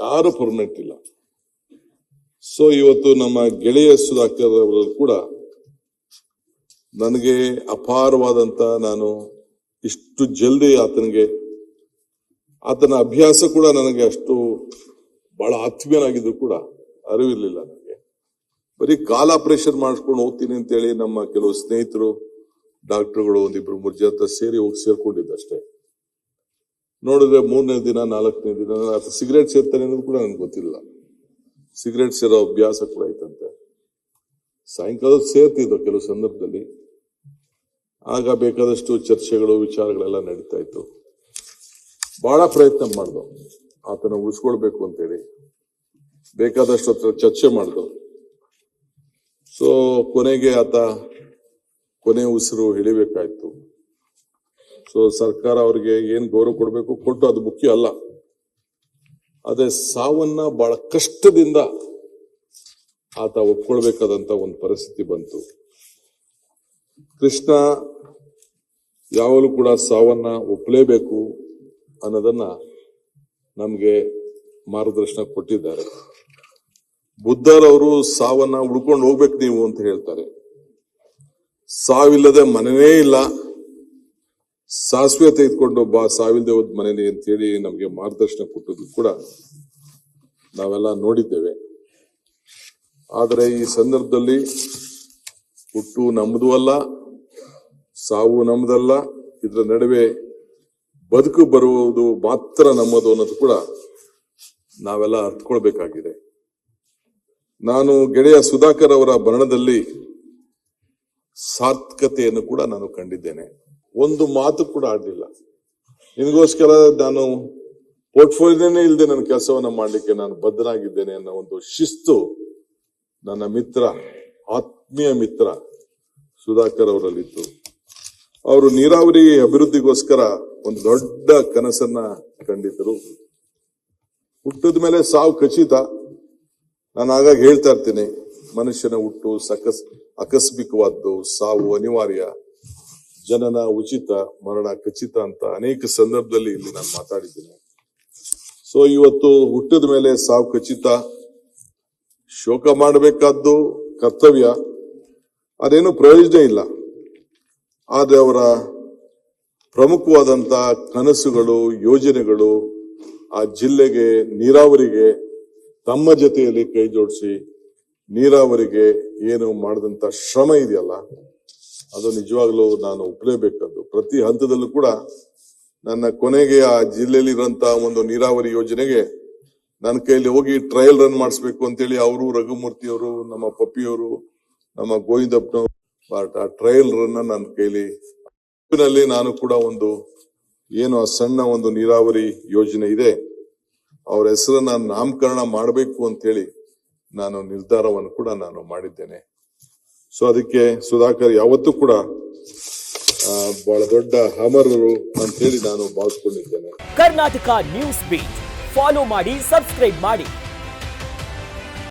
ಯಾರು ಪರ್ಮನೆಂಟ್ ಇಲ್ಲ. ಸೊ ಇವತ್ತು ನಮ್ಮ ಗೆಳೆಯ ಸುಧಾಕರ್ ಅವರು ಕೂಡ ನನಗೆ ಅಪಾರವಾದಂತ, ನಾನು ಇಷ್ಟು ಜಲ್ದಿ ಆತನ ಅಭ್ಯಾಸ ಕೂಡ ನನಗೆ ಅಷ್ಟು ಬಹಳ ಆತ್ಮೀಯನಾಗಿದ್ರು ಕೂಡ ಅರಿವಿರ್ಲಿಲ್ಲ ನನಗೆ. ಬರೀ ಕಾಲ್ ಆಪರೇಷನ್ ಮಾಡಿಸ್ಕೊಂಡು ಹೋಗ್ತೀನಿ ಅಂತೇಳಿ ನಮ್ಮ ಕೆಲವು ಸ್ನೇಹಿತರು ಡಾಕ್ಟರ್ಗಳು ಒಂದಿಬ್ರು ಮೂರು ಜನ ಸೇರಿ ಹೋಗಿ ಸೇರ್ಕೊಂಡಿದ್ದಷ್ಟೇ. ನೋಡಿದ್ರೆ 3ನೇ ದಿನ 4ನೇ ದಿನ ಆತ ಸಿಗರೇಟ್ ಸೇರ್ತಾನೆ ಅನ್ನೋದು ಕೂಡ ನನ್ಗೆ ಗೊತ್ತಿಲ್ಲ. ಸಿಗರೇಟ್ ಸೇರೋ ಅಭ್ಯಾಸ ಕೂಡ ಐತಂತೆ. ಸಾಯಂಕಾಲ ಸೇರ್ತಿದ್ವು ಕೆಲವು ಸಂದರ್ಭದಲ್ಲಿ. ಆಗ ಬೇಕಾದಷ್ಟು ಚರ್ಚೆಗಳು ವಿಚಾರಗಳೆಲ್ಲ ನಡೀತಾ ಇತ್ತು. ಬಹಳ ಪ್ರಯತ್ನ ಮಾಡ್ದು ಆತನ ಉಳಿಸ್ಕೊಳ್ಬೇಕು ಅಂತೇಳಿ, ಬೇಕಾದಷ್ಟು ಹತ್ರ ಚರ್ಚೆ ಮಾಡ್ದು. ಸೊ ಕೊನೆಗೆ ಆತ ಕೊನೆ ಉಸಿರು ಹಿಡಿಬೇಕಾಯ್ತು. ಸೊ ಸರ್ಕಾರ ಅವ್ರಿಗೆ ಏನ್ ಗೌರವ ಕೊಡ್ಬೇಕು ಕೊಟ್ಟು, ಅದು ಮುಖ್ಯ ಅಲ್ಲ. ಅದೇ ಸಾವನ್ನ ಬಹಳ ಕಷ್ಟದಿಂದ ಆತ ಒಪ್ಕೊಳ್ಬೇಕಾದಂತ ಒಂದು ಪರಿಸ್ಥಿತಿ ಬಂತು. ಕೃಷ್ಣ ಯಾವಾಗಲೂ ಕೂಡ ಸಾವನ್ನ ಒಪ್ಪಲೇಬೇಕು ಅನ್ನೋದನ್ನ ನಮ್ಗೆ ಮಾರ್ಗದರ್ಶನ ಕೊಟ್ಟಿದ್ದಾರೆ. ಬುದ್ಧರವರು ಸಾವನ್ನ ಉಳ್ಕೊಂಡು ಹೋಗ್ಬೇಕು ನೀವು ಅಂತ ಹೇಳ್ತಾರೆ. ಸಾವಿಲ್ಲದೆ ಮನೆನೇ ಇಲ್ಲ, ಸಾಸಿವೆ ತೆಗೆದುಕೊಂಡು ಬಾ ಸಾವಿಲ್ಲದೆ ಹೋದ್ ಮನೇಲಿ ಅಂತ ಹೇಳಿ ನಮ್ಗೆ ಮಾರ್ಗದರ್ಶನ ಕೊಟ್ಟದ್ದು ಕೂಡ ನಾವೆಲ್ಲ ನೋಡಿದ್ದೇವೆ. ಆದರೆ ಈ ಸಂದರ್ಭದಲ್ಲಿ ಹುಟ್ಟು ನಮ್ಮದು ಅಲ್ಲ, ಸಾವು ನಮ್ಮದಲ್ಲ, ಇದರ ನಡುವೆ ಬದುಕು ಬರುವುದು ಮಾತ್ರ ನಮ್ಮದು ಅನ್ನೋದು ಕೂಡ ನಾವೆಲ್ಲ ಅರ್ಥಕೊಳ್ಬೇಕಾಗಿದೆ. ನಾನು ಗೆಳೆಯ ಸುಧಾಕರ್ ಅವರ ಮರಣದಲ್ಲಿ ಸಾರ್ಥಕತೆಯನ್ನು ಕೂಡ ನಾನು ಕಂಡಿದ್ದೇನೆ. ಒಂದು ಮಾತು ಕೂಡ ಆಡಲಿಲ್ಲ. ನಿನಗೋಸ್ಕರ ನಾನು ಪೋರ್ಟ್ಫೋಲಿಯೋನೇ ಇಲ್ಲದೆ ನನ್ನ ಕೆಲಸವನ್ನ ಮಾಡ್ಲಿಕ್ಕೆ ನಾನು ಬದ್ಧನಾಗಿದ್ದೇನೆ ಅನ್ನೋ ಒಂದು ಶಿಸ್ತು ನನ್ನ ಮಿತ್ರ, ಆತ್ಮೀಯ ಮಿತ್ರ ಸುಧಾಕರ್ ಅವರಲ್ಲಿತ್ತು. ಅವರು ನೀರಾವರಿ ಅಭಿವೃದ್ಧಿಗೋಸ್ಕರ ಒಂದು ದೊಡ್ಡ ಕನಸನ್ನ ಕಂಡಿದ್ದರು. ಹುಟ್ಟಿದ ಮೇಲೆ ಸಾವು ಖಚಿತ. ನಾನು ಆಗಾಗ ಹೇಳ್ತಾ ಇರ್ತೀನಿ, ಮನುಷ್ಯನ ಹುಟ್ಟು ಆಕಸ್ಮಿಕವಾದ್ದು, ಸಾವು ಅನಿವಾರ್ಯ, ಜನನ ಉಚಿತ, ಮರಣ ಖಚಿತ ಅಂತ ಅನೇಕ ಸಂದರ್ಭದಲ್ಲಿ ಇಲ್ಲಿ ನಾನು ಮಾತಾಡಿದ್ದೀನಿ. ಸೊ ಇವತ್ತು ಹುಟ್ಟಿದ ಮೇಲೆ ಸಾವು ಖಚಿತ, ಶೋಕ ಮಾಡಬೇಕಾದ್ದು ಕರ್ತವ್ಯ, ಅದೇನು ಪ್ರಯೋಜನ ಇಲ್ಲ. ಆದ್ರೆ ಅವರ ಪ್ರಮುಖವಾದಂತ ಕನಸುಗಳು, ಯೋಜನೆಗಳು ಆ ಜಿಲ್ಲೆಗೆ, ನೀರಾವರಿಗೆ ತಮ್ಮ ಜೊತೆಯಲ್ಲಿ ಕೈ ಜೋಡಿಸಿ ನೀರಾವರಿಗೆ ಏನು ಮಾಡಿದಂತ ಶ್ರಮ ಇದೆಯಲ್ಲ, ಅದು ನಿಜವಾಗ್ಲೂ ನಾನು ಒಪ್ಪಲೇಬೇಕಾದ್ದು. ಪ್ರತಿ ಹಂತದಲ್ಲೂ ಕೂಡ ನನ್ನ ಕೊನೆಗೆ ಆ ಜಿಲ್ಲೆಯಲ್ಲಿ ಇರುವಂತಹ ಒಂದು ನೀರಾವರಿ ಯೋಜನೆಗೆ ನನ್ನ ಕೈಯಲ್ಲಿ ಹೋಗಿ ಟ್ರಯಲ್ ರನ್ ಮಾಡಿಸ್ಬೇಕು ಅಂತೇಳಿ ಅವರು, ರಘುಮೂರ್ತಿಯವರು, ನಮ್ಮ ಪಪ್ಪಿಯವರು, ನಮ್ಮ ಗೋವಿಂದಪ್ಪನವರು ಆ ಟ್ರಯಲ್ ರನ್ ನನ್ನ ಕೈಲಿ ನಾನು ಕೂಡ ಒಂದು ಏನು ಆ ಸಣ್ಣ ಒಂದು ನೀರಾವರಿ ಯೋಜನೆ ಇದೆ, ಅವರ ಹೆಸರನ್ನ ನಾಮಕರಣ ಮಾಡಬೇಕು ಅಂತೇಳಿ ನಾನು ನಿರ್ಧಾರವನ್ನು ಕೂಡ ನಾನು ಮಾಡಿದ್ದೇನೆ. ಸೊ ಅದಕ್ಕೆ ಸುಧಾಕರ್ ಯಾವತ್ತೂ ಕೂಡ ಬಹಳ ದೊಡ್ಡ ಅಮರರು ಅಂತ ಹೇಳಿ ನಾನು ಭಾವಿಸ್ಕೊಂಡಿದ್ದೇನೆ. ಕರ್ನಾಟಕ ನ್ಯೂಸ್ ಬೀಟ್ ಫಾಲೋ ಮಾಡಿ, ಸಬ್ಸ್ಕ್ರೈಬ್ ಮಾಡಿ.